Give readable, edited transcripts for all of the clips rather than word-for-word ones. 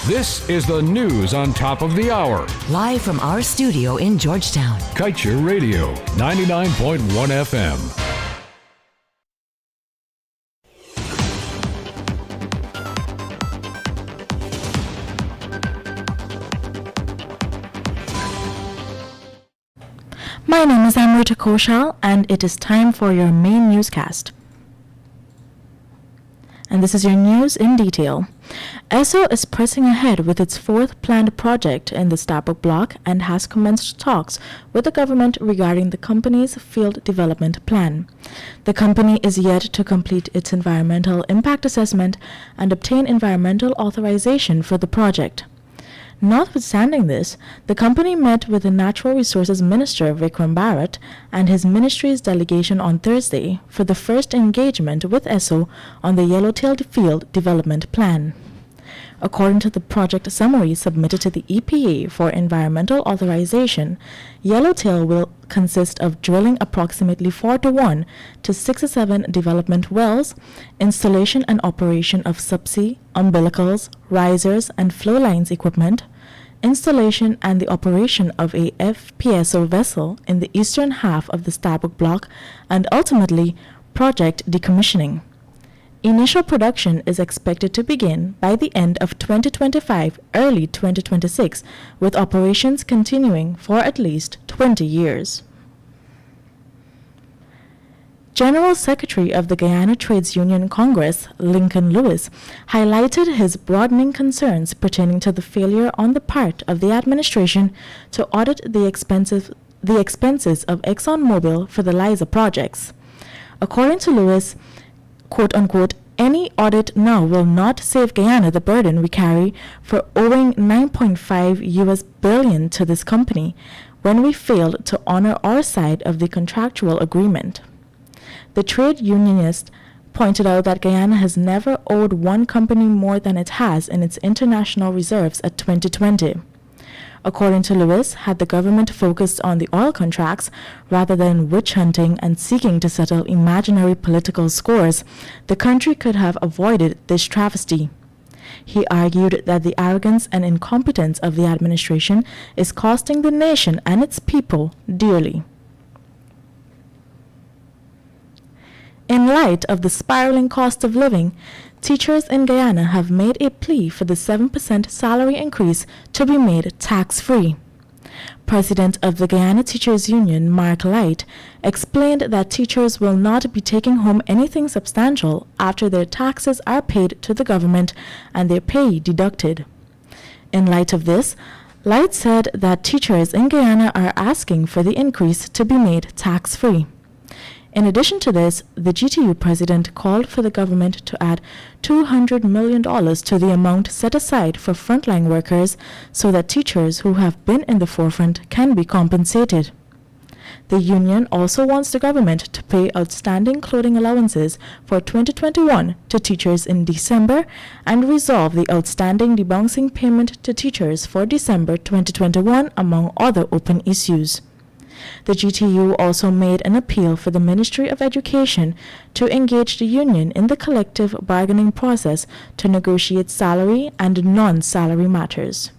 This is the news on top of the hour. Live from our studio in Georgetown. Kaieteur Radio, 99.1 FM. My name is Amrita Koshal, and it is time for your main newscast. And this is your news in detail. ESSO is pressing ahead with its fourth planned project in the Starbuck block and has commenced talks with the government regarding the company's field development plan. The company is yet to complete its environmental impact assessment and obtain environmental authorization for the project. Notwithstanding this, the company met with the Natural Resources Minister Vikram Bharat and his ministry's delegation on Thursday for the first engagement with ESSO on the Yellowtail Field Development Plan. According to the project summary submitted to the EPA for environmental authorization, Yellowtail will consist of drilling approximately 4-to-1 to 6 or 7 development wells, installation and operation of subsea, umbilicals, risers, and flow lines equipment, installation and the operation of a FPSO vessel in the eastern half of the Starbuck block, and ultimately, project decommissioning. Initial production is expected to begin by the end of 2025, early 2026, with operations continuing for at least 20 years. General Secretary of the Guyana Trades Union Congress, Lincoln Lewis, highlighted his broadening concerns pertaining to the failure on the part of the administration to audit the expenses of ExxonMobil for the Liza projects. According to Lewis, quote-unquote, any audit now will not save Guyana the burden we carry for owing $9.5 billion to this company when we failed to honor our side of the contractual agreement. The trade unionist pointed out that Guyana has never owed one company more than it has in its international reserves at 2020. According to Lewis, had the government focused on the oil contracts rather than witch hunting and seeking to settle imaginary political scores, the country could have avoided this travesty. He argued that the arrogance and incompetence of the administration is costing the nation and its people dearly. In light of the spiraling cost of living, teachers in Guyana have made a plea for the 7% salary increase to be made tax-free. President of the Guyana Teachers Union, Mark Light, explained that teachers will not be taking home anything substantial after their taxes are paid to the government and their pay deducted. In light of this, Light said that teachers in Guyana are asking for the increase to be made tax-free. In addition to this, the GTU president called for the government to add $200 million to the amount set aside for frontline workers so that teachers who have been in the forefront can be compensated. The union also wants the government to pay outstanding clothing allowances for 2021 to teachers in December and resolve the outstanding debouncing payment to teachers for December 2021, among other open issues. The GTU also made an appeal for the Ministry of Education to engage the union in the collective bargaining process to negotiate salary and non-salary matters.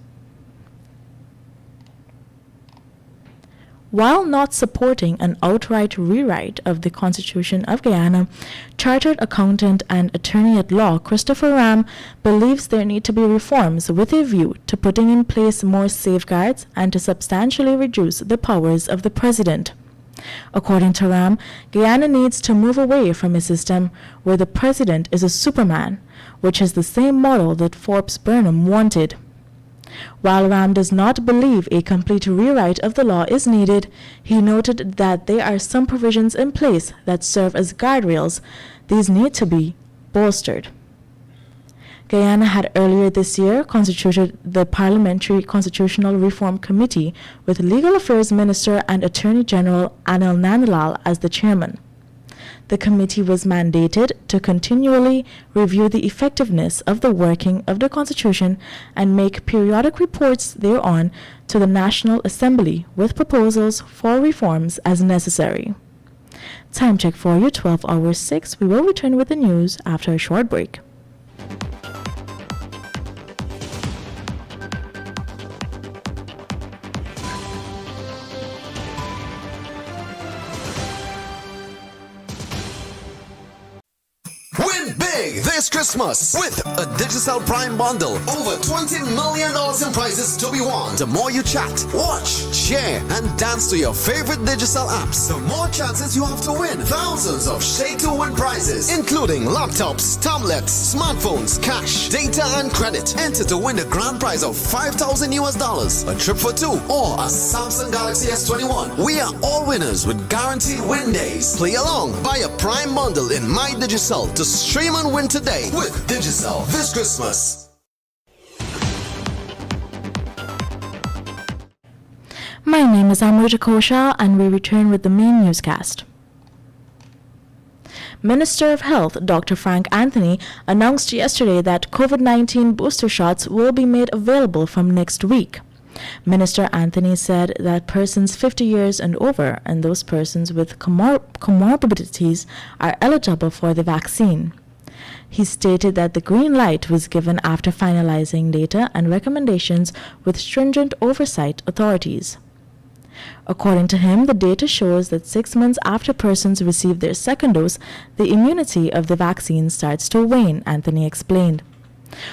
While not supporting an outright rewrite of the Constitution of Guyana, Chartered Accountant and Attorney-at-Law Christopher Ram believes there need to be reforms with a view to putting in place more safeguards and to substantially reduce the powers of the President. According to Ram, Guyana needs to move away from a system where the President is a Superman, which is the same model that Forbes Burnham wanted. While Ram does not believe a complete rewrite of the law is needed, he noted that there are some provisions in place that serve as guardrails. These need to be bolstered. Guyana had earlier this year constituted the Parliamentary Constitutional Reform Committee with Legal Affairs Minister and Attorney General Anil Nandlal as the chairman. The committee was mandated to continually review the effectiveness of the working of the Constitution and make periodic reports thereon to the National Assembly with proposals for reforms as necessary. Time check for you, 12 hours 6. We will return with the news after a short break. big this Christmas with a Digicel Prime bundle. Over $20 million in prizes to be won. The more you chat, watch, share, and dance to your favorite Digicel apps, the more chances you have to win thousands of Shade to Win prizes, including laptops, tablets, smartphones, cash, data, and credit. Enter to win the grand prize of $5,000 a trip for two, or a Samsung Galaxy S21. We are all winners with guaranteed win days. Play along, buy a Prime bundle in My Digicel to stream and win today with Digicel this Christmas. My name is Amrita Kosha, and we return with the main newscast. Minister of Health Dr. Frank Anthony announced yesterday that COVID-19 booster shots will be made available from next week. Minister Anthony said that persons 50 years and over and those persons with comorbidities are eligible for the vaccine. He stated that the green light was given after finalizing data and recommendations with stringent oversight authorities. According to him, the data shows that 6 months after persons receive their second dose, the immunity of the vaccine starts to wane, Anthony explained.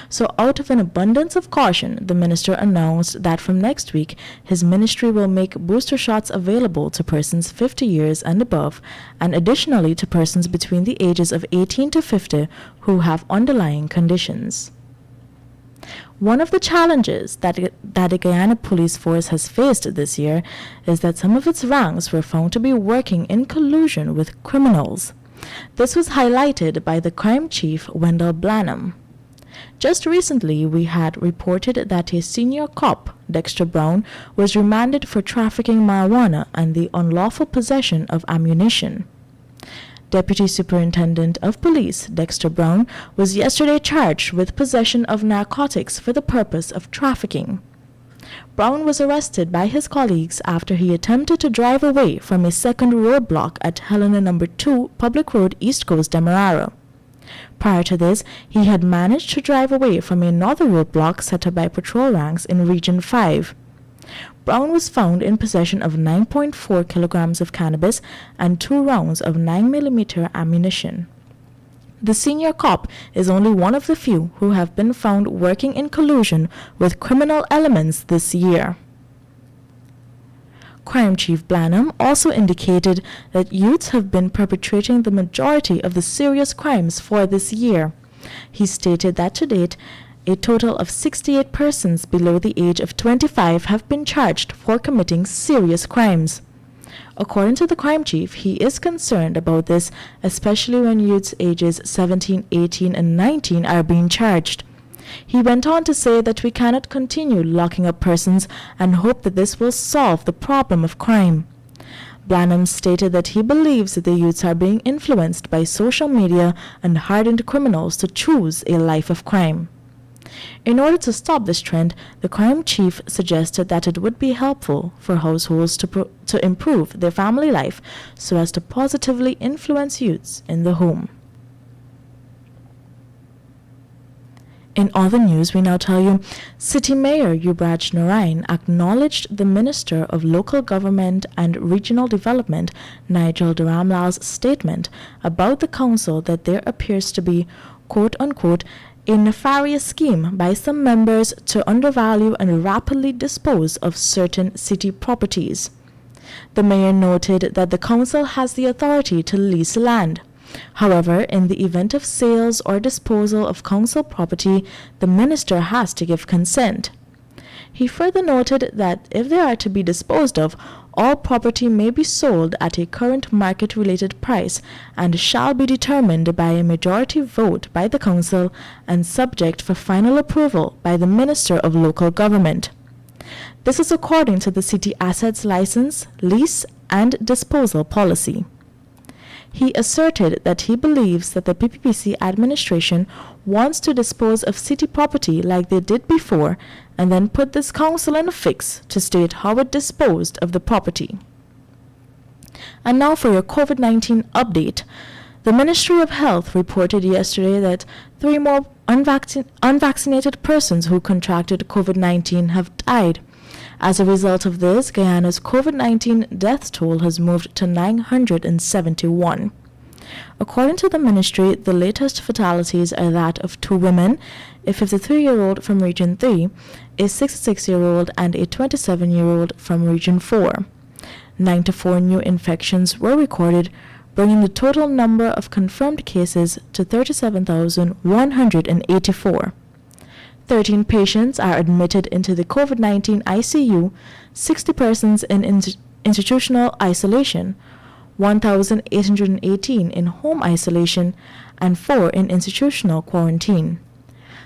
So out of an abundance of caution, the minister announced that from next week, his ministry will make booster shots available to persons 50 years and above, and additionally to persons between the ages of 18 to 50 who have underlying conditions. One of the challenges that the Guyana Police Force has faced this year is that some of its ranks were found to be working in collusion with criminals. This was highlighted by the crime chief, Wendell Blanham. Just recently, we had reported that a senior cop, Dexter Brown, was remanded for trafficking marijuana and the unlawful possession of ammunition. Deputy Superintendent of Police Dexter Brown was yesterday charged with possession of narcotics for the purpose of trafficking. Brown was arrested by his colleagues after he attempted to drive away from a second roadblock at Helena No. 2 Public Road, East Coast, Demerara. Prior to this, he had managed to drive away from another roadblock set up by patrol ranks in Region 5. Brown was found in possession of 9.4 kilograms of cannabis and 2 rounds of 9mm ammunition. The senior cop is only one of the few who have been found working in collusion with criminal elements this year. Crime Chief Blanham also indicated that youths have been perpetrating the majority of the serious crimes for this year. He stated that to date, a total of 68 persons below the age of 25 have been charged for committing serious crimes. According to the crime chief, he is concerned about this, especially when youths ages 17, 18, and 19 are being charged. He went on to say that we cannot continue locking up persons and hope that this will solve the problem of crime. Blanham stated that he believes that the youths are being influenced by social media and hardened criminals to choose a life of crime. In order to stop this trend, the crime chief suggested that it would be helpful for households to improve their family life so as to positively influence youths in the home. In other news, we now tell you, City Mayor Yubraj Narain acknowledged the Minister of Local Government and Regional Development, Nigel Dharamlal's statement about the council that there appears to be, quote-unquote, a nefarious scheme by some members to undervalue and rapidly dispose of certain city properties. The mayor noted that the council has the authority to lease land. However, in the event of sales or disposal of council property, the minister has to give consent. He further noted that if they are to be disposed of, all property may be sold at a current market-related price and shall be determined by a majority vote by the council and subject for final approval by the Minister of Local Government. This is according to the City Assets License, Lease, and Disposal Policy. He asserted that he believes that the PPPC administration wants to dispose of city property like they did before and then put this council in a fix to state how it disposed of the property. And now for your COVID-19 update. The Ministry of Health reported yesterday that 3 more unvaccinated persons who contracted COVID-19 have died. As a result of this, Guyana's COVID-19 death toll has moved to 971. According to the ministry, the latest fatalities are that of 2 women, a 53-year-old from Region 3, a 66-year-old, and a 27-year-old from Region 4. 94 new infections were recorded, bringing the total number of confirmed cases to 37,184. 13 patients are admitted into the COVID-19 ICU, 60 persons in institutional isolation, 1,818 in home isolation, and 4 in institutional quarantine.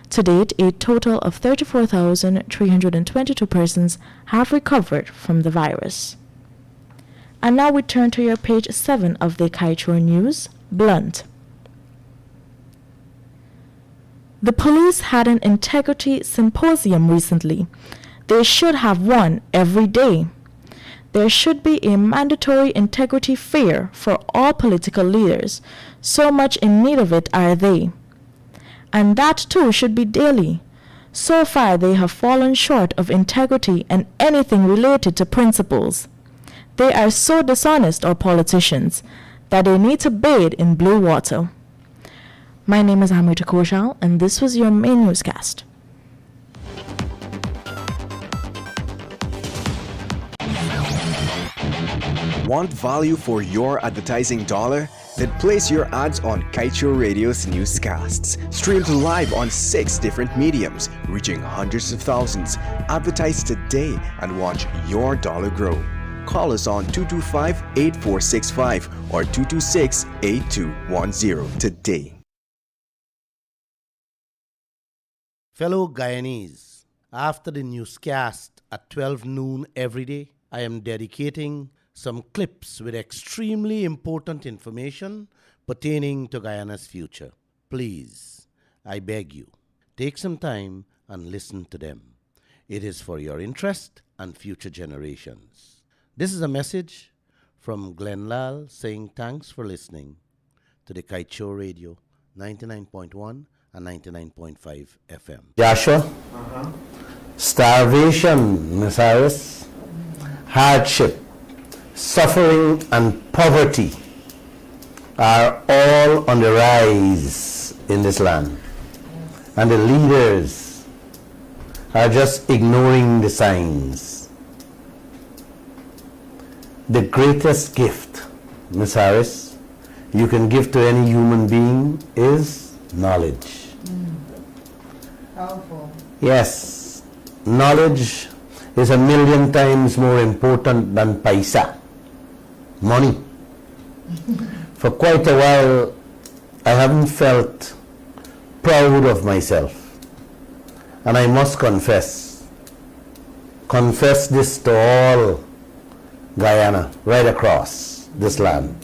To date, a total of 34,322 persons have recovered from the virus. And now we turn to your page 7 of the Kaieteur News, Blunt. The police had an integrity symposium recently. They should have one every day. There should be a mandatory integrity fair for all political leaders. So much in need of it are they. And that too should be daily. So far they have fallen short of integrity and anything related to principles. They are so dishonest, our politicians, that they need to bathe in blue water. My name is Amrita Koshal, and this was your main newscast. Want value for your advertising dollar? Then place your ads on Kaieteur Radio's newscasts. Streamed live on 6 different mediums, reaching hundreds of thousands. Advertise today and watch your dollar grow. Call us on 225-8465 or 226-8210 today. Fellow Guyanese, after the newscast at 12 noon every day, I am dedicating some clips with extremely important information pertaining to Guyana's future. Please, I beg you, take some time and listen to them. It is for your interest and future generations. This is a message from Glenn Lal saying thanks for listening to the Kaieteur Radio 99.1 and 99.5 FM. Joshua, starvation, Miss Harris, hardship, suffering and poverty are all on the rise in this land. And the leaders are just ignoring the signs. The greatest gift, Miss Harris, you can give to any human being is knowledge. Powerful. Yes, knowledge is 1,000,000 times more important than paisa, money. For quite a while, I haven't felt proud of myself. And I must confess this to all Guyana, right across this land,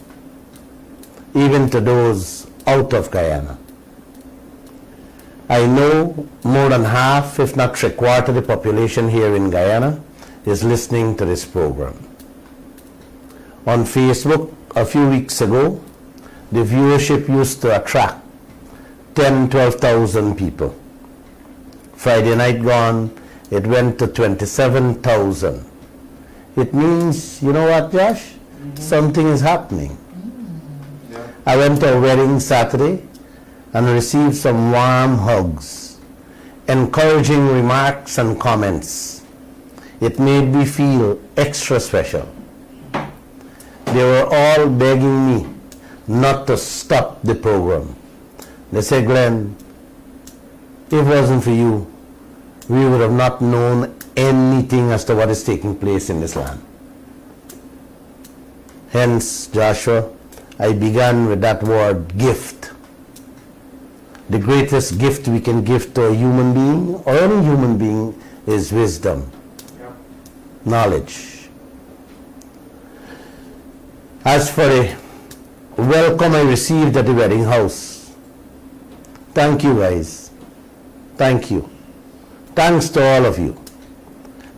even to those out of Guyana. I know more than half, if not 3/4 of the population here in Guyana is listening to this program. On Facebook a few weeks ago, the viewership used to attract 10,000-12,000 people. Friday night gone, it went to 27,000. It means, you know what, Josh? Something is happening. I went to a wedding Saturday and received some warm hugs, encouraging remarks and comments. It made me feel extra special. They were all begging me not to stop the program. They said, Glenn, if it wasn't for you, we would have not known anything as to what is taking place in this land. Hence, Joshua, I began with that word, gift. The greatest gift we can give to a human being, or any human being, is wisdom, knowledge. As for the welcome I received at the wedding house, thank you guys. Thank you. Thanks to all of you.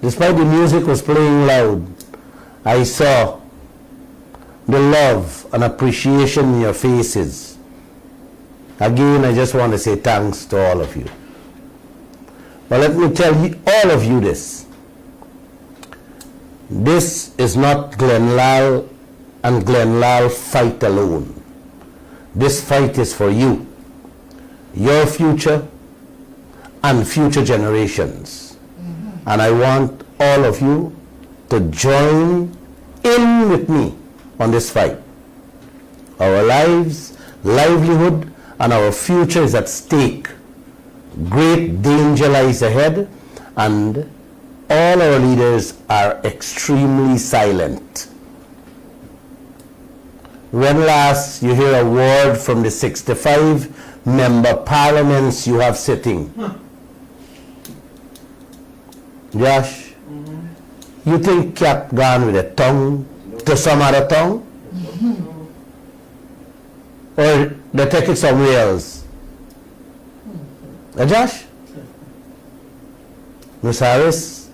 Despite the music was playing loud, I saw the love and appreciation in your faces. Again, I just want to say thanks to all of you. But let me tell you, all of you this. This is not Glenn Lal and Glenn Lal fight alone. This fight is for you, your future, and future generations. And I want all of you to join in with me on this fight. Our lives, livelihood, and our future is at stake. Great danger lies ahead, and all our leaders are extremely silent. When last you hear a word from the 65 member parliaments you have sitting? Josh, you think cat gone with a tongue to some other tongue? Or they take it somewhere else? Josh? Miss Harris,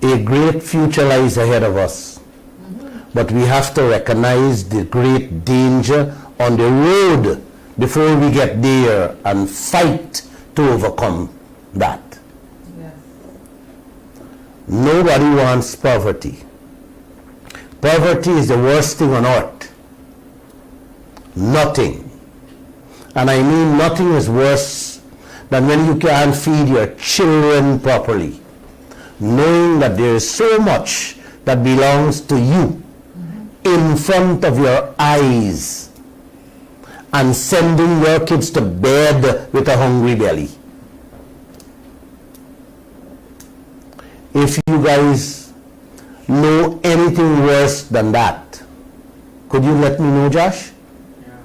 a great future lies ahead of us. But we have to recognize the great danger on the road before we get there and fight to overcome that. Yes. Nobody wants poverty. Poverty is the worst thing on earth. Nothing. And I mean nothing is worse than when you can't feed your children properly, knowing that there is so much that belongs to you in front of your eyes, and sending your kids to bed with a hungry belly. If you guys know anything worse than that, could you let me know, Josh? Yeah.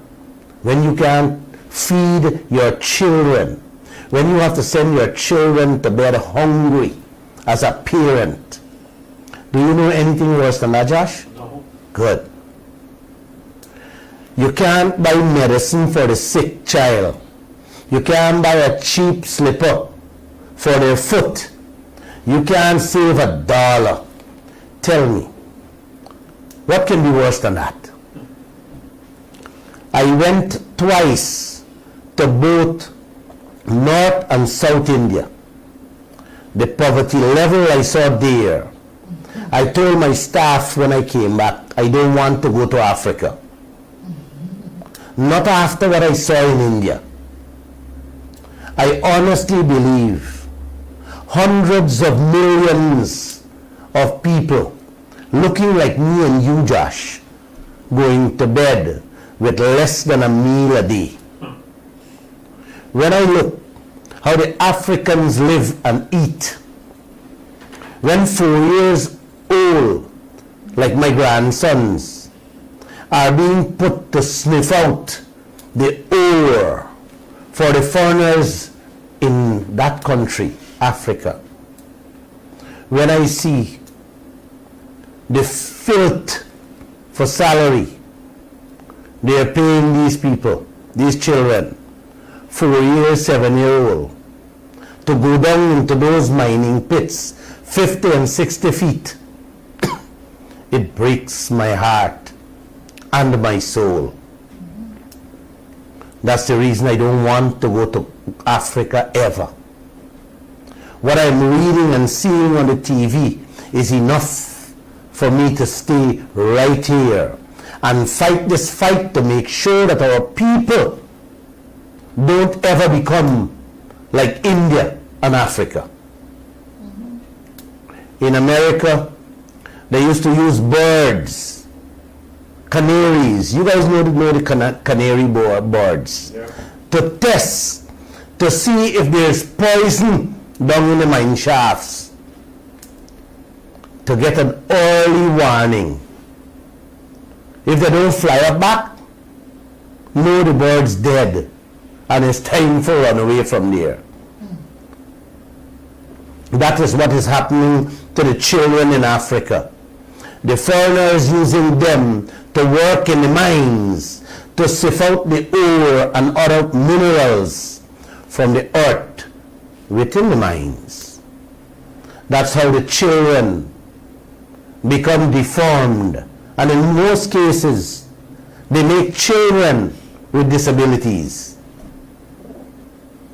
When you can't feed your children, when you have to send your children to bed hungry as a parent, do you know anything worse than that, Josh? No. Good. You can't buy medicine for the sick child. You can't buy a cheap slipper for their foot. You can't save $1. Tell me, what can be worse than that? I went twice to both North and South India. The poverty level I saw there, I told my staff when I came back, I don't want to go to Africa. Not after what I saw in India. I honestly believe hundreds of millions of people looking like me and you, Josh, going to bed with less than a meal a day. When I look how the Africans live and eat, when 4 years old, like my grandsons, are being put to sniff out the ore for the foreigners in that country, Africa. When I see the filth for salary they are paying these people, these children, 4 years, 7-year-old, to go down into those mining pits, 50 and 60 feet, it breaks my heart and my soul. That's the reason I don't want to go to Africa ever. What I'm reading and seeing on the TV is enough for me to stay right here and fight this fight to make sure that our people don't ever become like India and Africa. In America, they used to use birds, canaries. You guys know the canary birds. Yeah. To test, to see if there's poison down in the mine shafts, to get an early warning. If they don't fly up back, know the bird's dead and it's time for run away from there. That is what is happening to the children in Africa. The foreigners using them to work in the mines, to sift out the ore and other minerals from the earth within the mines. That's how the children become deformed. And in most cases, they make children with disabilities.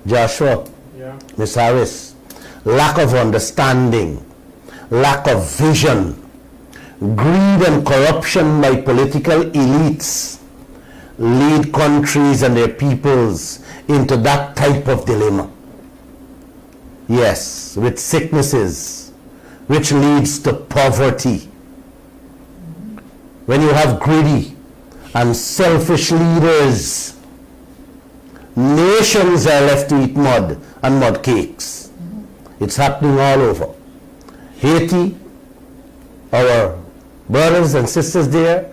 Joshua, yeah. Miss Harris, lack of understanding, lack of vision, greed and corruption by political elites lead countries and their peoples into that type of dilemma. Yes, with sicknesses, which leads to poverty. When you have greedy and selfish leaders, nations are left to eat mud and mud cakes. It's happening all over. Haiti, our brothers and sisters there,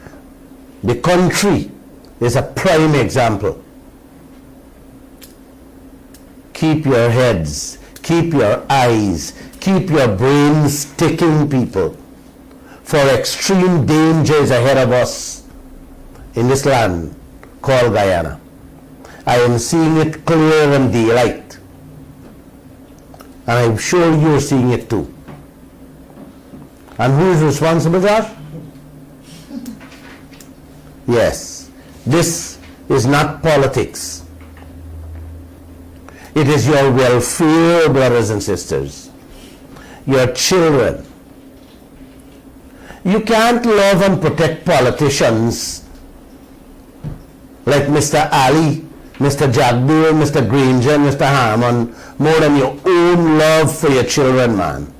the country is a prime example. Keep your heads, keep your eyes, keep your brains ticking, people, for extreme danger is ahead of us in this land called Guyana. I am seeing it clear in daylight, and I'm sure you're seeing it too. And who is responsible, Josh? Yes, this is not politics. It is your welfare, brothers and sisters, your children. You can't love and protect politicians like Mr. Ali, Mr. Jagdeo, Mr. Granger, Mr. Harmon, more than your own love for your children, man.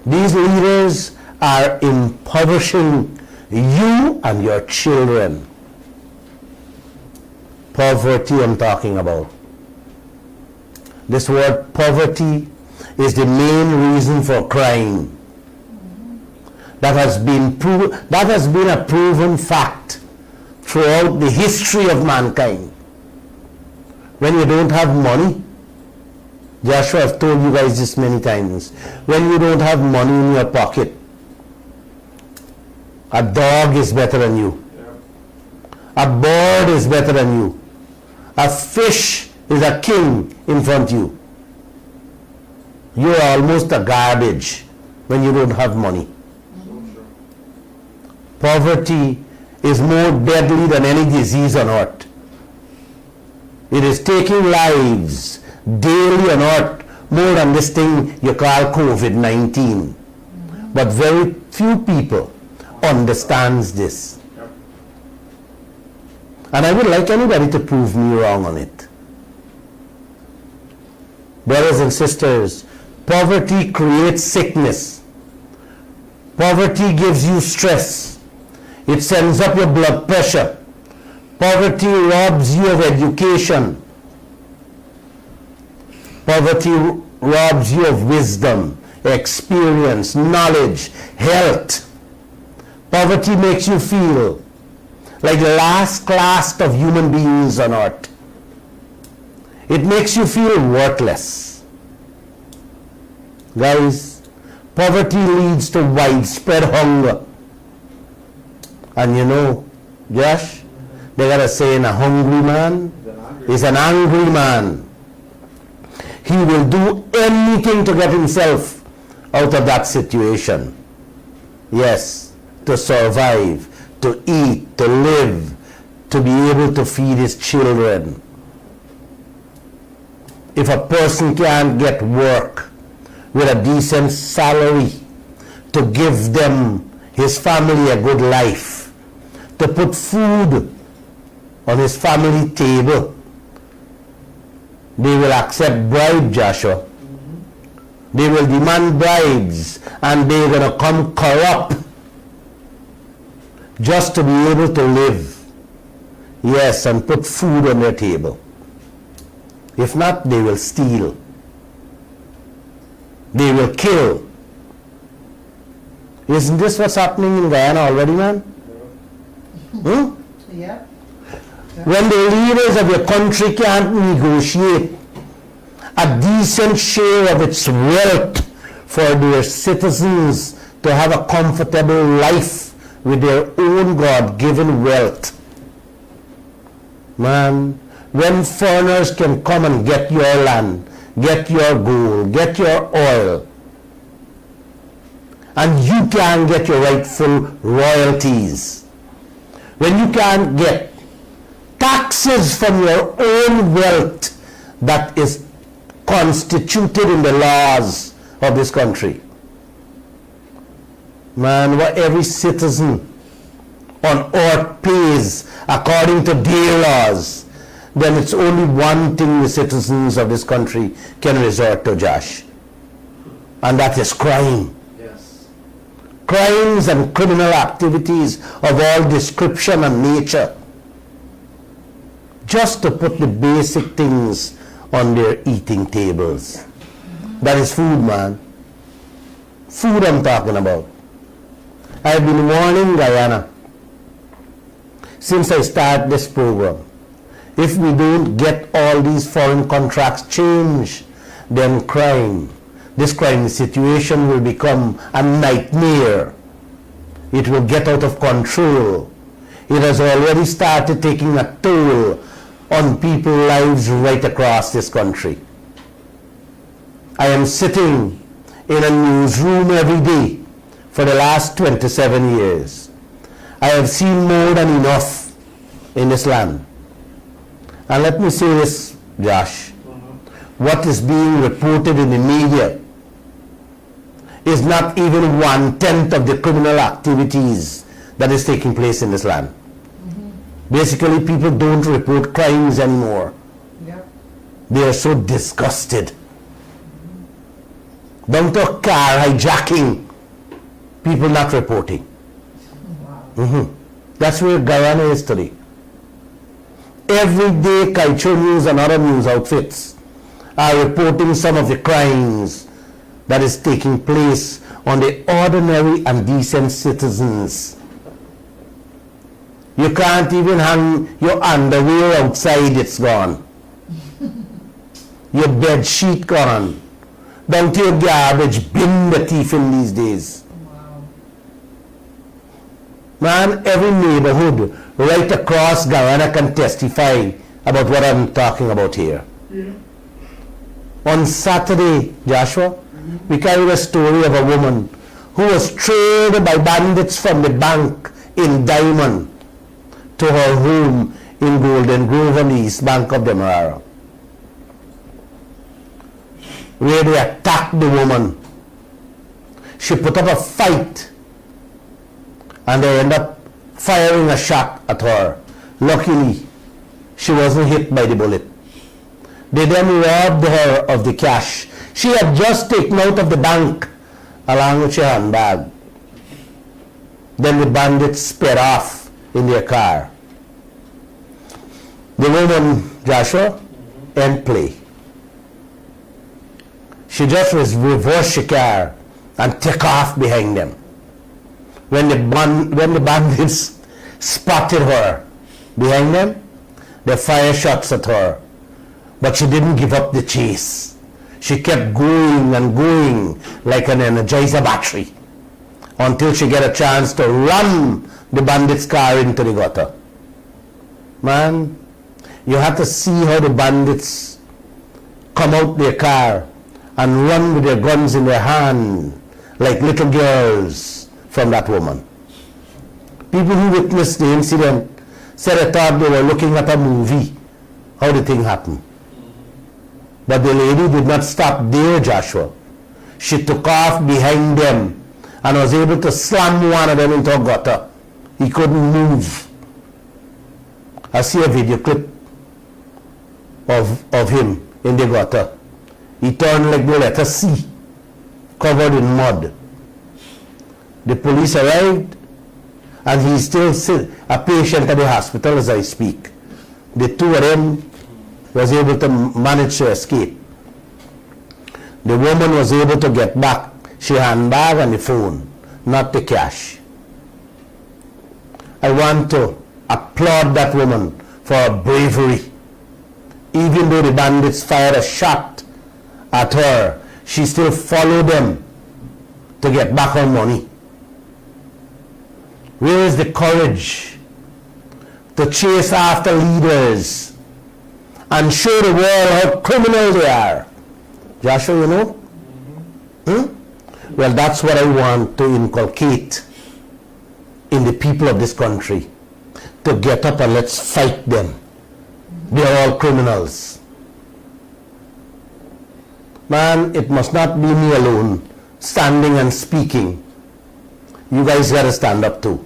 These leaders are impoverishing you and your children. Poverty I'm talking about. This word poverty is the main reason for crime. That has been a proven fact throughout the history of mankind. When you don't have money, Joshua, I've told you guys this many times, when you don't have money in your pocket, a dog is better than you. A bird is better than you. A fish is a king in front of you. You are almost a garbage when you don't have money. Poverty is more deadly than any disease on earth. It is taking lives daily on earth more than this thing you call COVID-19. But very few people understands this. And I would like anybody to prove me wrong on it. Brothers and sisters, poverty creates sickness. Poverty gives you stress. It sends up your blood pressure. Poverty robs you of education. Poverty robs you of wisdom, experience, knowledge, health. Poverty makes you feel like the last class of human beings on earth. It makes you feel worthless. Guys, poverty leads to widespread hunger. And you know, Josh, they got a saying, a hungry man is an angry man. He will do anything to get himself out of that situation. Yes, to survive, to eat, to live, to be able to feed his children. If a person can't get work with a decent salary to give them, his family, a good life, to put food on his family table, they will accept bribes, Joshua. They will demand bribes, and they're going to come corrupt just to be able to live. Yes, and put food on their table. If not, they will steal. They will kill. Isn't this what's happening in Guyana already, man? Yeah. When the leaders of your country can't negotiate a decent share of its wealth for their citizens to have a comfortable life with their own God-given wealth. Man, when foreigners can come and get your land, get your gold, get your oil, and you can't get your rightful royalties, when you can't get taxes from your own wealth that is constituted in the laws of this country. Man, what every citizen on or pays according to their laws, then it's only one thing the citizens of this country can resort to, Josh. And that is crime. Yes. Crimes and criminal activities of all description and nature. Just to put the basic things on their eating tables. That is food, man. Food I'm talking about. I've been warning Guyana since I started this program. If we don't get all these foreign contracts changed, then this crime situation will become a nightmare. It will get out of control. It has already started taking a toll on people's lives right across this country. I am sitting in a newsroom every day for the last 27 years. I have seen more than enough in this land. And let me say this, Josh. What is being reported in the media is not even 1/10 of the criminal activities that is taking place in this land. Basically, people don't report crimes anymore. Yep. They are so disgusted. Down to car hijacking, people not reporting. Wow. That's where Guyana is today. Every day, Kaieteur News and other news outfits are reporting some of the crimes that is taking place on the ordinary and decent citizens. You can't even hang your underwear outside, it's gone. Your bed sheet gone. Down to your garbage bin, the thief in these days. Wow. Man, every neighborhood right across Guyana can testify about what I'm talking about here. Yeah. On Saturday, Joshua, we carried a story of a woman who was trailed by bandits from the bank in Diamond to her home in Golden Grove on the east bank of the Demerara, where they attacked the woman. She put up a fight and they ended up firing a shot at her. Luckily, she wasn't hit by the bullet. They then robbed her of the cash she had just taken out of the bank along with her handbag. Then the bandits sped off in their car. The woman, Joshua, end play. She just reversed the car and took off behind them. When the bandits spotted her behind them, they fired shots at her. But she didn't give up the chase. She kept going and going like an Energizer battery until she get a chance to run the bandits' car into the gutter. Man, you have to see how the bandits come out their car and run with their guns in their hand like little girls from that woman. People who witnessed the incident said they thought they were looking at a movie, how the thing happened. But the lady did not stop there, Joshua. She took off behind them and was able to slam one of them into a gutter. He couldn't move. I see a video clip of him in the gutter. He turned like the letter C, covered in mud. The police arrived and he's still a patient at the hospital as I speak. The two of them was able to manage to escape. The woman was able to get back her handbag and the phone, not the cash. I want to applaud that woman for her bravery. Even though the bandits fired a shot at her, she still followed them to get back her money. Where is the courage to chase after leaders and show the world how criminal they are? Joshua, you know? Well, that's what I want to inculcate in the people of this country. To get up and let's fight them. They are all criminals. Man, it must not be me alone standing and speaking. You guys got to stand up too.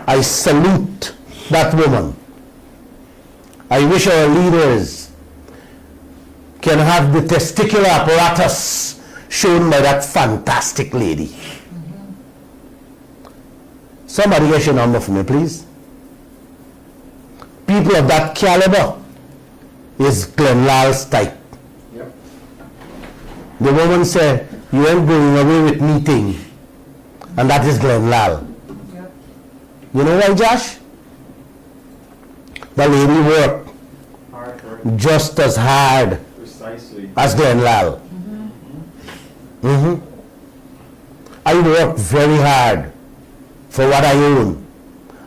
I salute that woman. I wish our leaders can have the testicular apparatus shown by that fantastic lady. Somebody get your number for me, please. People of that caliber is Glenn Lal's type. Yep. The woman said, you ain't going away with me thing. And that is Glenn Lal. Yep. You know why, Josh? The lady worked Hard. just as hard Precisely. as Glenn Lal. I worked very hard for what I own.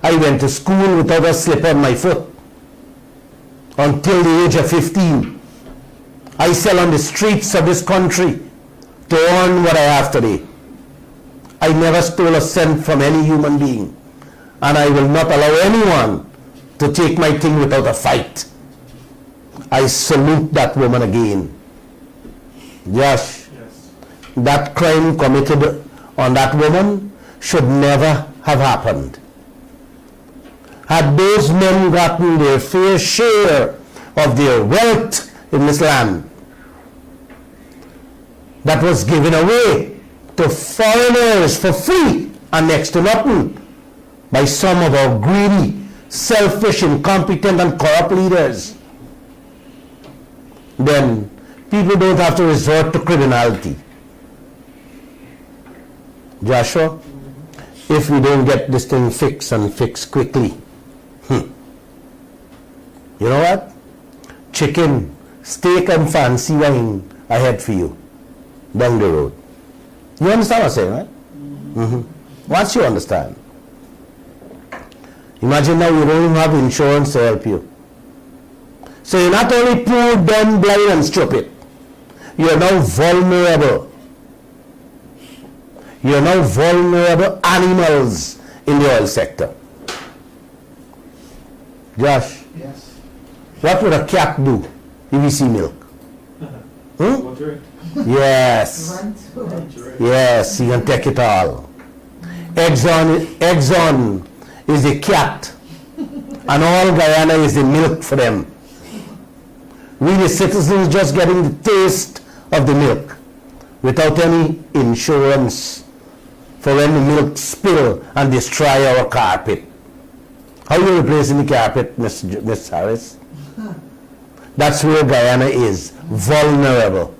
I went to school without a slipper on my foot until the age of 15. I sell on the streets of this country to earn what I have today. I never stole a cent from any human being, and I will not allow anyone to take my thing without a fight. I salute that woman again. Josh, Yes. that crime committed on that woman should never have happened. Had those men gotten their fair share of their wealth in this land that was given away to foreigners for free and next to nothing by some of our greedy, selfish, incompetent and corrupt leaders, then people don't have to resort to criminality. Joshua, if we don't get this thing fixed and fixed quickly, you know what? Chicken, steak and fancy wine ahead for you down the road. You understand what I'm saying, right? Once you understand. Imagine now you don't even have insurance to help you. So you're not only poor, dumb, blind and stupid, you're now vulnerable. You're now vulnerable animals in the oil sector. Josh, Yes. what would a cat do if he see milk? Go through it. Yes. Run to it. Yes, he can take it all. Exxon is the cat, and all Guyana is the milk for them. We the citizens just getting the taste of the milk without any insurance for when the milk spill and destroy our carpet. How you replacing the carpet, Miss Harris? That's where Guyana is, vulnerable.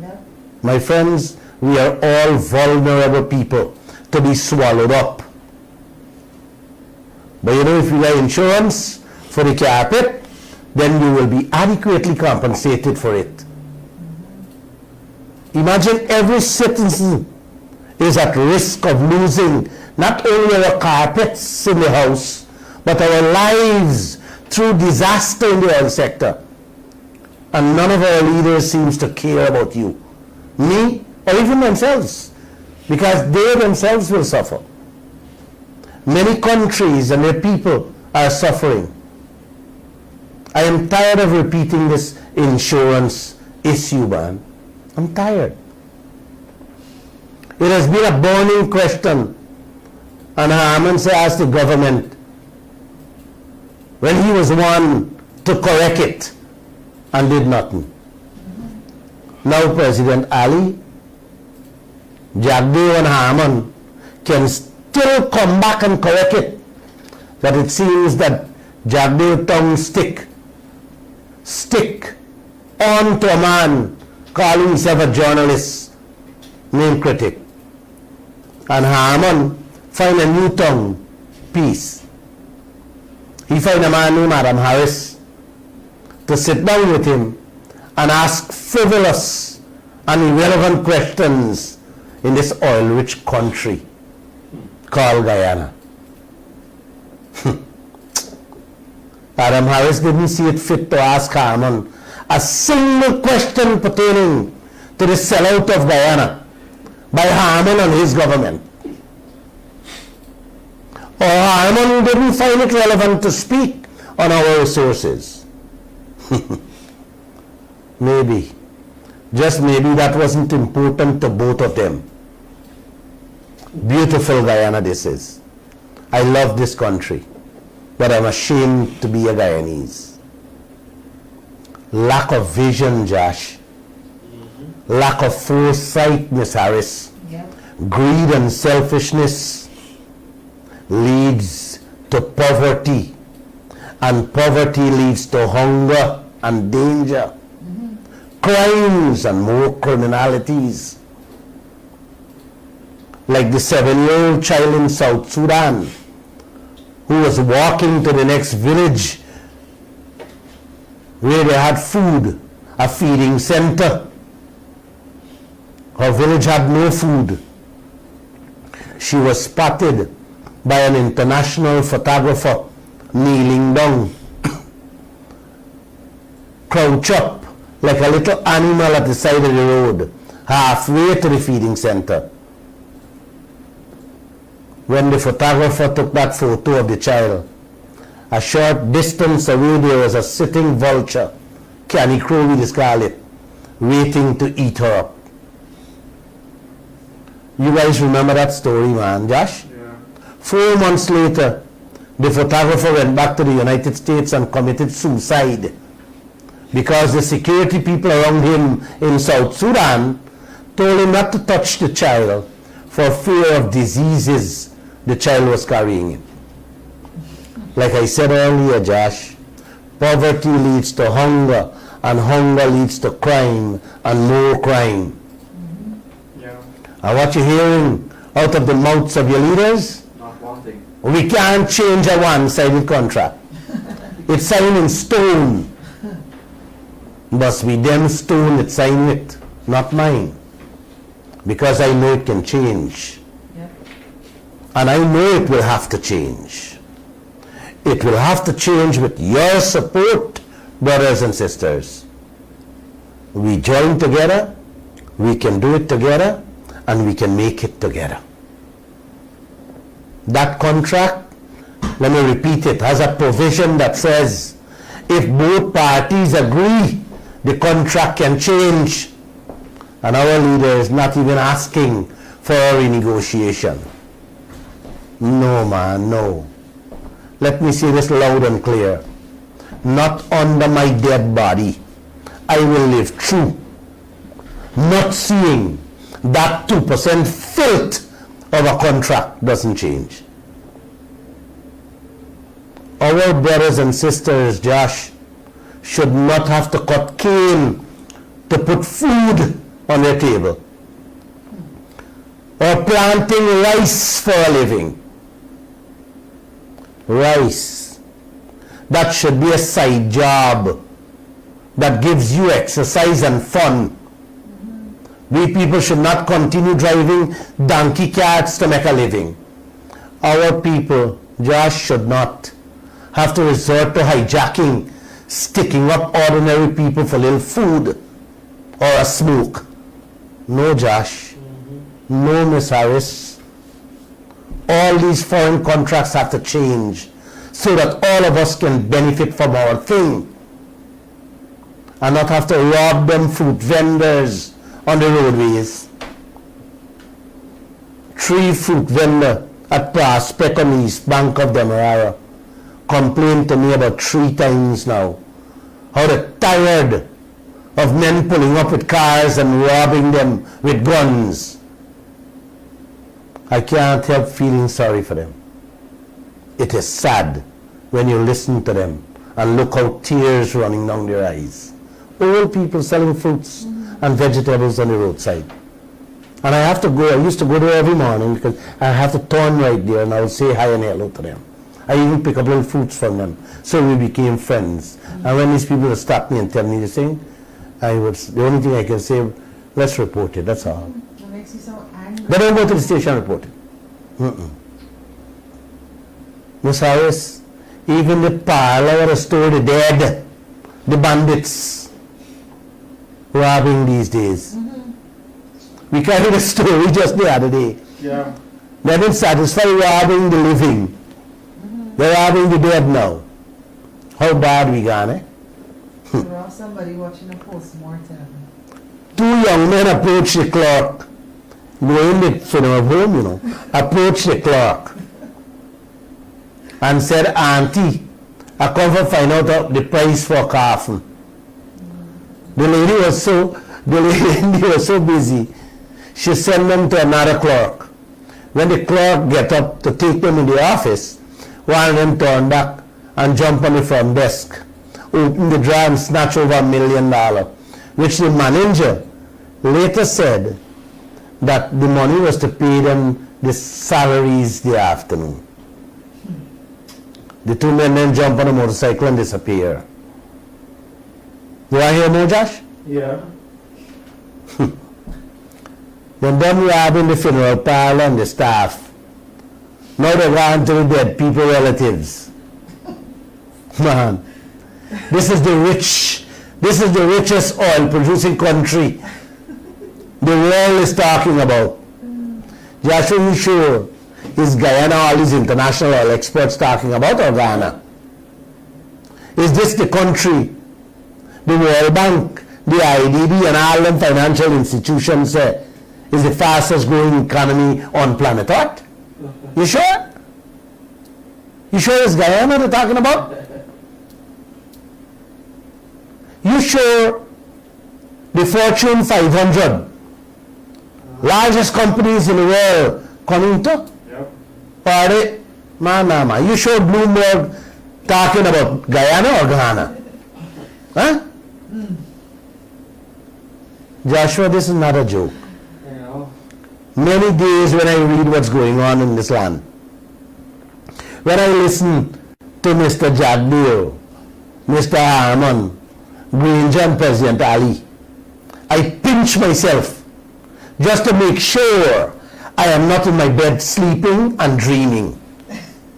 Yep. My friends, we are all vulnerable people to be swallowed up. But you know, if you get insurance for the carpet, then you will be adequately compensated for it. Imagine every citizen is at risk of losing not only our carpets in the house, but our lives through disaster in the oil sector. And none of our leaders seems to care about you, me, or even themselves, because they themselves will suffer. Many countries and their people are suffering. I am tired of repeating this insurance issue, man. I'm tired. It has been a burning question, and Harman asked the government when he was one to correct it and did nothing. Now President Ali, Jagdeo and Harman can still come back and correct it. But it seems that Jagdeo tongue stick on to a man calling himself a journalist named Critic. And Harman find a new tongue, peace. He find a man named Adam Harris to sit down with him and ask frivolous and irrelevant questions in this oil-rich country called Guyana. Adam Harris didn't see it fit to ask Harman a single question pertaining to the sellout of Guyana by Harman and his government. Or Harman didn't find it relevant to speak on our resources. Maybe, just maybe that wasn't important to both of them. Beautiful Guyana this is. I love this country, but I'm ashamed to be a Guyanese. Lack of vision, Josh. Lack of foresight, Miss Harris. Yep. Greed and selfishness leads to poverty, and poverty leads to hunger and danger, crimes and more criminalities. Like the 7-year-old child in South Sudan who was walking to the next village where they had food, a feeding center. Her village had no food. She was spotted by an international photographer kneeling down, crouch up like a little animal at the side of the road, halfway to the feeding center. When the photographer took that photo of the child, a short distance away there was a sitting vulture, Canny Crow we call it, waiting to eat her up. You guys remember that story, man, Josh? Yeah. 4 months later, the photographer went back to the United States and committed suicide because the security people around him in South Sudan told him not to touch the child for fear of diseases the child was carrying. Like I said earlier, Josh, poverty leads to hunger, and hunger leads to crime and more crime. Yeah. And what you're hearing out of the mouths of your leaders, Not wanting. we can't change a one-sided contract. It's signed in stone. Must be them stone that sign it, not mine. Because I know it can change. Yep. And I know it will have to change. It will have to change with your support, brothers and sisters. We join together, we can do it together, and we can make it together. That contract, let me repeat it, has a provision that says if both parties agree, the contract can change. And our leader is not even asking for a renegotiation. No, man, no. Let me say this loud and clear. Not under my dead body. I will live through not seeing that 2% filth of a contract doesn't change. Our brothers and sisters, Josh, should not have to cut cane to put food on their table, or planting rice for a living. Rice, that should be a side job that gives you exercise and fun. We people should not continue driving donkey carts to make a living. Our people, Josh, should not have to resort to hijacking, sticking up ordinary people for little food or a smoke. No, Josh. No, Miss Harris. All these foreign contracts have to change so that all of us can benefit from our thing and not have to rob them fruit vendors on the roadways. 3 fruit vendor at Prospect on the East Bank of Demerara complained to me about 3 times now how they're tired of men pulling up with cars and robbing them with guns. I can't help feeling sorry for them. It is sad when you listen to them and look how tears running down their eyes. Old people selling fruits and vegetables on the roadside. And I have to go, I used to go there every morning because I have to turn right there and I would say hi and hello to them. I even pick up little fruits from them. So we became friends. And when these people would stop me and tell me the thing, the only thing I can say, let's report it, that's all. What makes you so angry? They don't go to the station and report it. Miss Harris, even the parlor or the store, the dead, the bandits robbing these days. We carried a story just the other day. Yeah. They've been satisfied robbing the living. They're robbing the dead now. How bad we gone, eh? Or somebody watching a post-mortem. 2 young men approached the clerk. Going to freedom of home, approached the clerk. and said, Auntie, I come to find out the price for coffin. The lady was so busy, she sent them to another clerk. When the clerk get up to take them in the office, one of them turned back and jump on the front desk, open the drawer and snatch over $1 million, which the manager later said that the money was to pay them the salaries the afternoon. The two men then jump on a motorcycle and disappear. You want to hear more, Josh? Yeah. Then them robbing the funeral parlor and the staff. Now they're going to the dead people relatives. Man, this is the richest oil producing country the world is talking about. Joshua, you sure is Guyana all these international oil experts talking about, or Ghana? Is this the country the World Bank, the IDB and all them financial institutions say is the fastest growing economy on planet Earth? You sure? You sure it's Guyana they're talking about? You sure the Fortune 500 largest companies in the world coming to? Yep. Are they? Man. You sure Bloomberg talking about Guyana or Ghana? Huh? Joshua, this is not a joke. Yeah. Many days when I read what's going on in this land, when I listen to Mr. Jagdeo, Mr. Harmon, Granger and President Ali, I pinch myself just to make sure I am not in my bed sleeping and dreaming.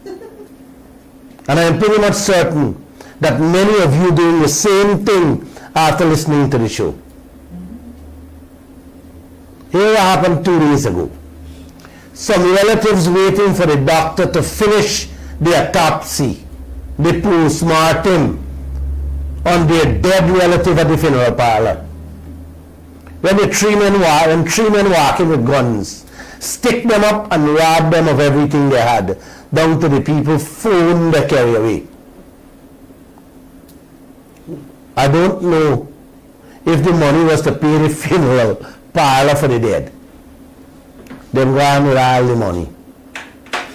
And I am pretty much certain that many of you doing the same thing after listening to the show. Here what happened 2 days ago. Some relatives waiting for the doctor to finish the autopsy, the post-mortem on their dead relative at the funeral parlor. When the three men walking with guns, stick them up and rob them of everything they had, down to the people's phone they carry away. I don't know if the money was to pay the funeral parlor for the dead. Them gone with all the money.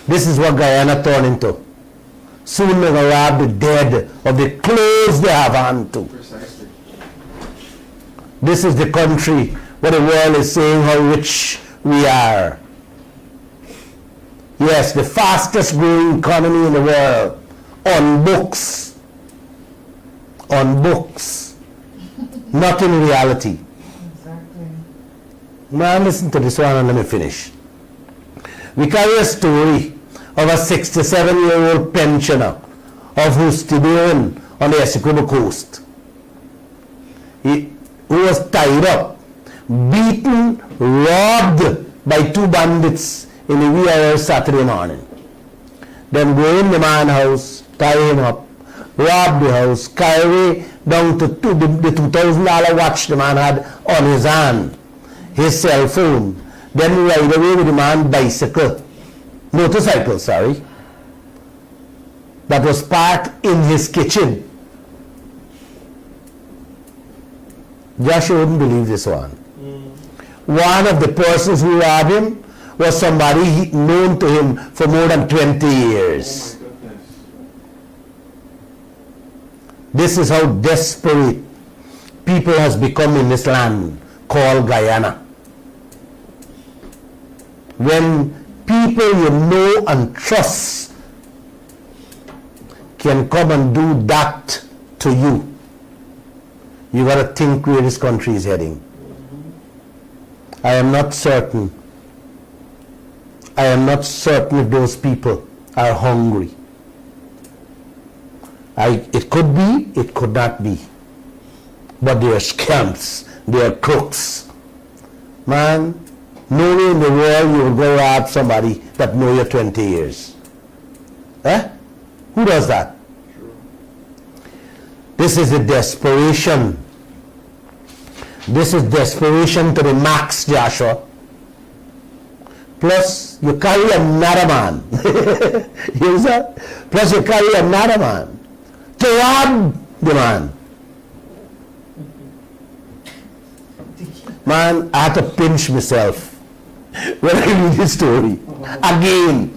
This is what Guyana turned into. Soon they're going to rob the dead of the clothes they have on to. Precisely. This is the country where the world is saying how rich we are. Yes, the fastest growing economy in the world. On books. On books. Not in reality. Exactly. Now listen to this one and let me finish. We carry a story of a 67-year-old pensioner of Houstidon on the Essequibo coast. Who was tied up, beaten, robbed by two bandits in the wee hours Saturday morning. Then go in the man's house, tie him up, rob the house, carry down to the $2,000 watch the man had on his hand, his cell phone, then ride away with the man's motorcycle, that was parked in his kitchen. Joshua wouldn't believe this one. One of the persons who robbed him was somebody known to him for more than 20 years. Oh my goodness. This is how desperate people has become in this land called Guyana. When people you know and trust can come and do that to you, you got to think where this country is heading. I am not certain if those people are hungry. It could be, it could not be. But they are scamps, they are crooks. Man, nowhere in the world you will go rob somebody that know you 20 years. Eh? Who does that? True. This is a desperation. This is desperation to the max, Joshua. plus you carry another man. You see that? Plus you carry another man to rob the man. Man, I had to pinch myself when I read this story again,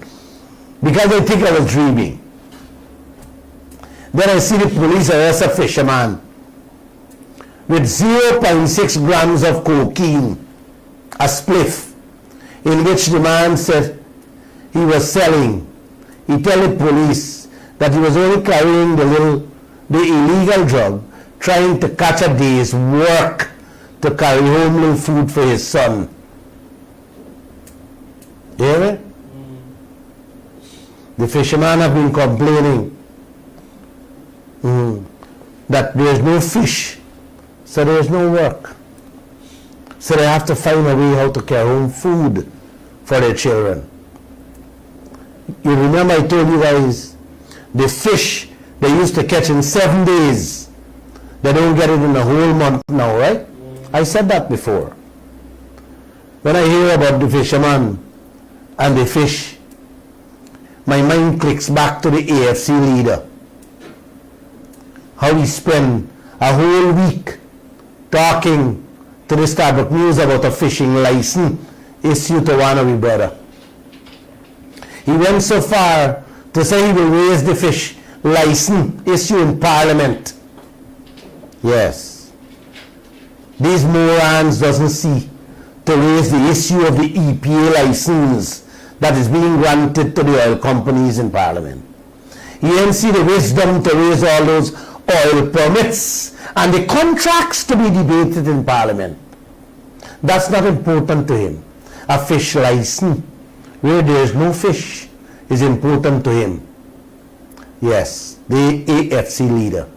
because I think I was dreaming. Then I see the police arrest a fisherman with 0.6 grams of cocaine, a spliff, in which the man said he was selling. He told the police that he was only carrying the illegal drug, trying to catch a day's work to carry home little food for his son. You hear me? The fishermen have been complaining that there is no fish, so there is no work. So they have to find a way how to carry home food for their children. You remember I told you guys, the fish they used to catch in 7 days, they don't get it in a whole month now, right? I said that before. When I hear about the fisherman and the fish, my mind clicks back to the AFC leader. How he spent a whole week talking to the Starbucks News about a fishing license issued to one of his brother. He went so far to say he will raise the fish license issue in Parliament. Yes. These morons doesn't see to raise the issue of the EPA license that is being granted to the oil companies in Parliament. He didn't see the wisdom to raise all those oil permits and the contracts to be debated in Parliament. That's not important to him. A fish license where there is no fish is important to him. Yes, the AFC leader.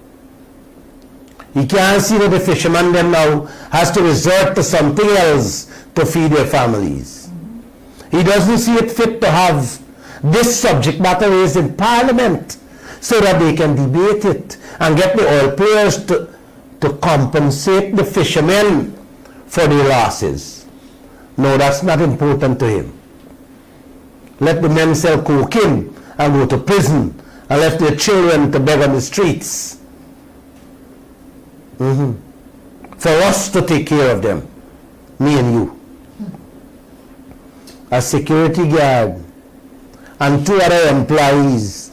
He can't see that the fishermen then now has to resort to something else to feed their families. He doesn't see it fit to have this subject matter raised in Parliament so that they can debate it and get the oil players to compensate the fishermen for their losses. No, that's not important to him. Let the men sell cocaine and go to prison and left their children to beg on the streets. For us to take care of them, me and you. A security guard and 2 other employees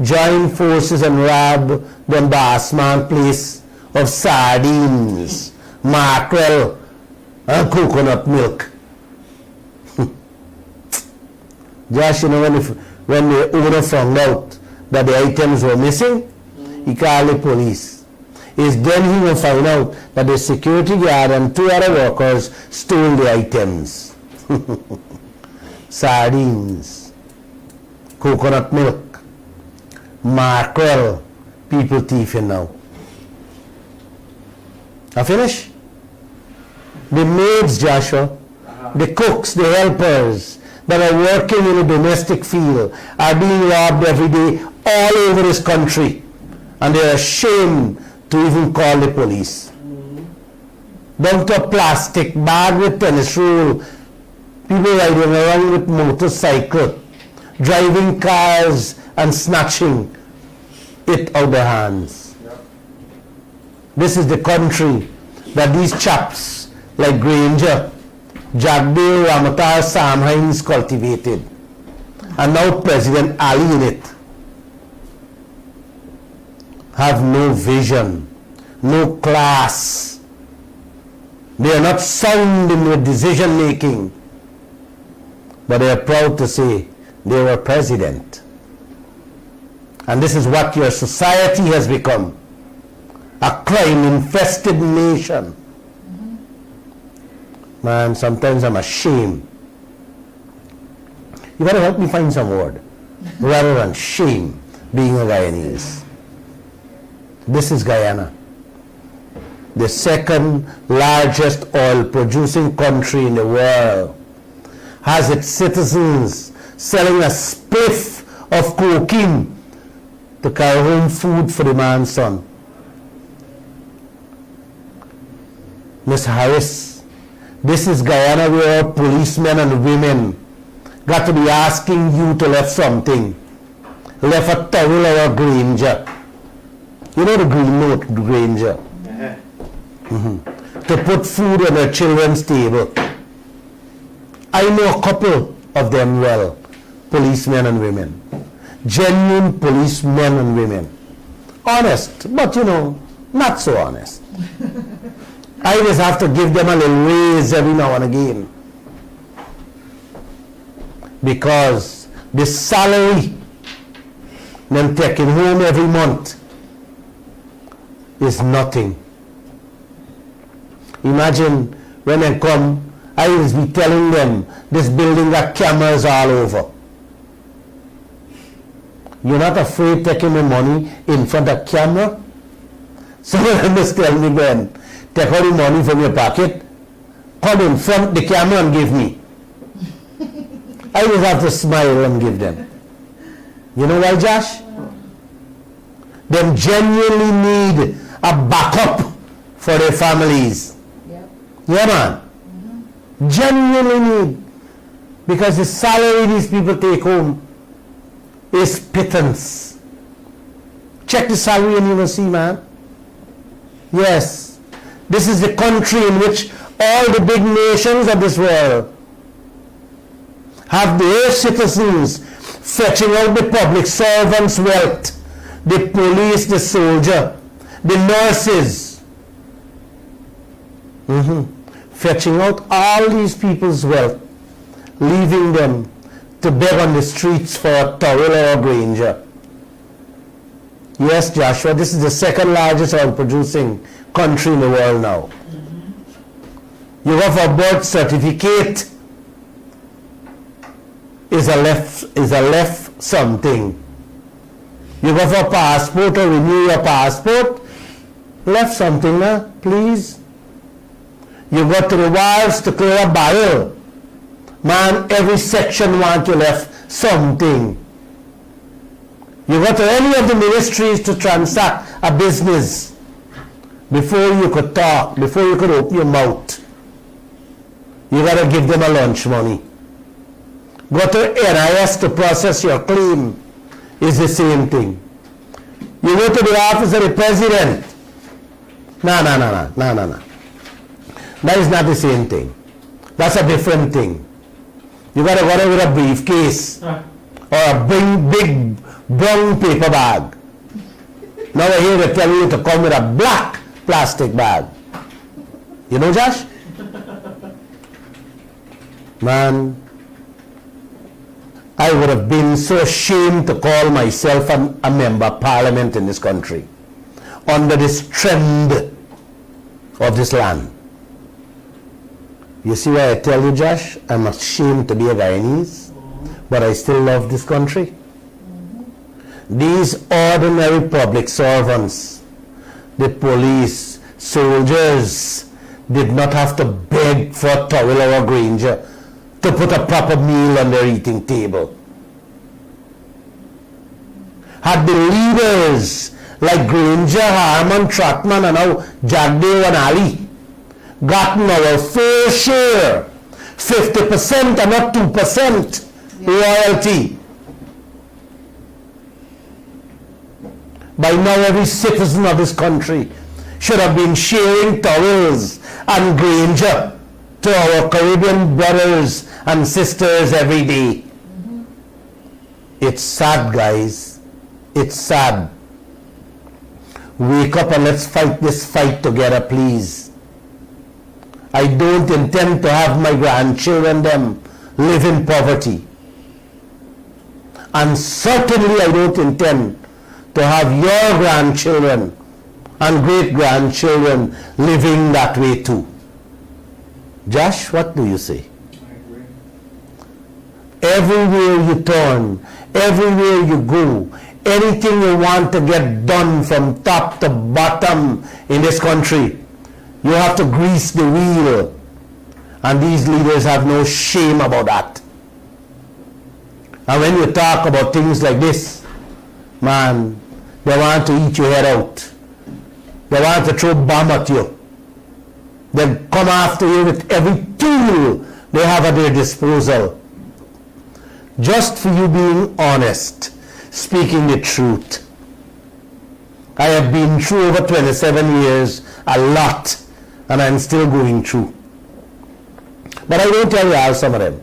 joined forces and robbed the Bassman place of sardines, mackerel, and coconut milk. Josh, you know, when the owner found out that the items were missing, he called the police. It's then he will find out that the security guard and 2 other workers stole the items. Sardines, coconut milk, mackerel, people thieving now. I finish? The maids, Joshua, the cooks, the helpers that are working in the domestic field are being robbed every day all over this country, and they are ashamed to even call the police. Down to a plastic bag with tennis roll, people riding around with motorcycle, driving cars and snatching it out of their hands. This is the country that these chaps like Granger, Jagdeo, Ramatar, Sam Hines cultivated, and now President Ali in it. Have no vision, no class. They are not sound in their decision making, but they are proud to say they were president. And this is what your society has become, a crime-infested nation. Man, sometimes I'm ashamed. You gotta help me find some word rather than shame being a Guyanese. This is Guyana, the second largest oil producing country in the world, has its citizens selling a spliff of cocaine to carry home food for the man's son. Miss Harris, this is Guyana where policemen and women got to be asking you to left something. Left a towel or a Granger. You know the green note, Granger. To put food on their children's table. I know a couple of them well, policemen and women. Genuine policemen and women. Honest, but not so honest. I just have to give them a little raise every now and again. Because the salary them taking home every month is nothing. Imagine when they come, I will be telling them this building got cameras all over. You're not afraid taking the money in front of camera? Some of them just tell me, Ben, take all the money from your pocket, come in front of the camera and give me. I just have to smile and give them. You know why, Josh? Them genuinely need a backup for their families. Yep. Yeah, man. Genuinely need. Because the salary these people take home is pittance. Check the salary and you will see, man. Yes. This is the country in which all the big nations of this world have their citizens fetching out the public servants' wealth, the police, the soldier, the nurses, fetching out all these people's wealth, leaving them to beg on the streets for a towel or a Granger. Yes, Joshua, this is the second largest oil producing country in the world now. You have a birth certificate is a left something. You go for a passport or renew your passport, left something, please. You go to the wires to clear a barrel. Man, every section want you left something. You go to any of the ministries to transact a business. Before you could talk, before you could open your mouth, you got to give them a lunch money. Go to NIS to process your claim. Is the same thing. You go to the office of the president. No. That is not the same thing. That's a different thing. You got to go there with a briefcase or a big brown paper bag. Now I hear they tell you to come with a black plastic bag. You know, Josh? Man, I would have been so ashamed to call myself a member of parliament in this country under this trend of this land. You see why I tell you, Josh, I'm ashamed to be a Guyanese, but I still love this country. These ordinary public servants, the police, soldiers, did not have to beg for a towel or a Granger to put a proper meal on their eating table. Had the leaders like Granger, Harman, Trotman, and now Jagdeo and Ali gotten our fair share, 50% and not 2% royalty, by now every citizen of this country should have been sharing towels and Granger to our Caribbean brothers and sisters every day. It's sad, guys. It's sad. Wake up and let's fight this fight together, please. I don't intend to have my grandchildren them live in poverty. And certainly I don't intend to have your grandchildren and great-grandchildren living that way too. Josh, what do you say? I agree. Everywhere you turn, everywhere you go, anything you want to get done from top to bottom in this country, you have to grease the wheel. And these leaders have no shame about that. And when you talk about things like this, man, they want to eat your head out. They want to throw bomb at you. They come after you with every tool they have at their disposal. just for you being honest, speaking the truth. I have been through over 27 years, a lot, and I'm still going through. But I won't tell you all some of them.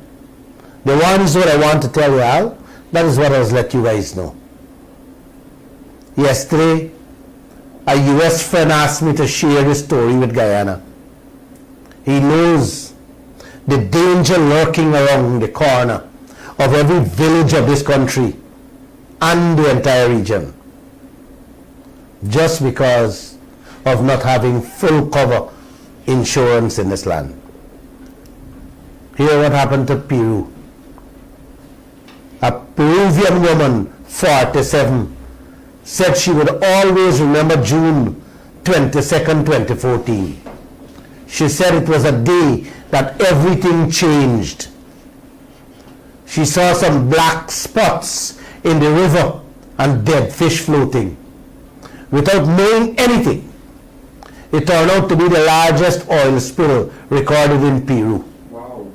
The ones that I want to tell you all, that is what I was let you guys know. Yesterday, a US friend asked me to share this story with Guyana. He knows the danger lurking around the corner of every village of this country and the entire region, just because of not having full cover insurance in this land. Hear what happened to Peru. A Peruvian woman, 47, said she would always remember June 22nd, 2014. She said it was a day that everything changed. She saw some black spots in the river and dead fish floating. Without knowing anything, it turned out to be the largest oil spill recorded in Peru.